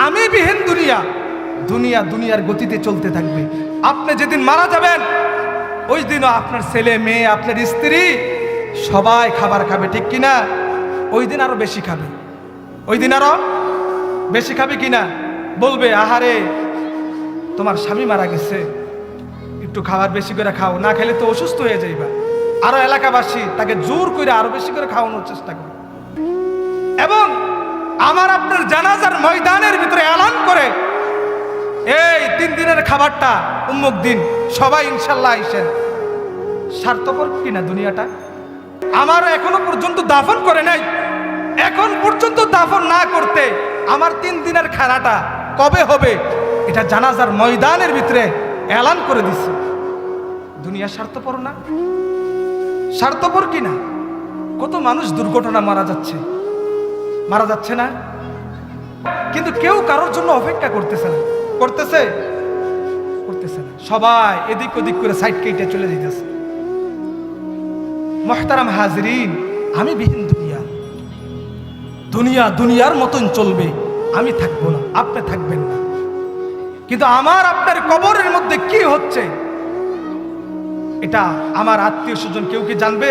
আমি বিহীন দুনিয়া, দুনিয়া দুনিয়ার গতিতে চলতে থাকবে। আপনি যেদিন মারা যাবেন ওই দিনও আপনার ছেলে মেয়ে, আপনার স্ত্রী সবাই খাবার খাবে, ঠিক কিনা? ওই দিন আরো বেশি খাবে, ওই দিন আরো বেশি খাবে কিনা? বলবে, আহারে তোমার স্বামী মারা গেছে, একটু খাবার বেশি করে খাও, না খেলে তো অসুস্থ হয়ে যাইবা। আরো এলাকাবাসী তাকে জোর করে আরো বেশি করে খাওয়ানোর চেষ্টা করে, এবং আমার আপনার জানাজার ময়দানের ভিতরে এলান করে, এই 3 দিনের খাবারটা উম্মুক দিন সবাই ইনশাল্লাহ আইসেন। স্বার্থপর কিনা দুনিয়াটা? আমার এখনো পর্যন্ত দাফন করে নাই, এখন পর্যন্ত দাফন না করতে আমার 3 দিনের খানাটা কবে হবে এটা জানাজার ময়দানের ভিতরে এলান করে দিছে। দুনিয়া স্বার্থপর না? স্বার্থপর কিনা? কত মানুষ দুর্ঘটনা মারা যাচ্ছে না, কিন্তু কেউ কারোর জন্য অপেক্ষা করতেছে না, করতেছে না। সবাই এদিক ওদিক করে সাইড কেটে চলে যেতেছে। মুহতারাম হাজরিন, আমি বিহীন দুনিয়া, দুনিয়া দুনিয়ার মতন চলবে, আমি থাকবো না, আপনি থাকবেন না। কিন্তু আমার আপনার কবরের মধ্যে কি হচ্ছে এটা আমার আত্মীয় স্বজন কেউ কি জানবে?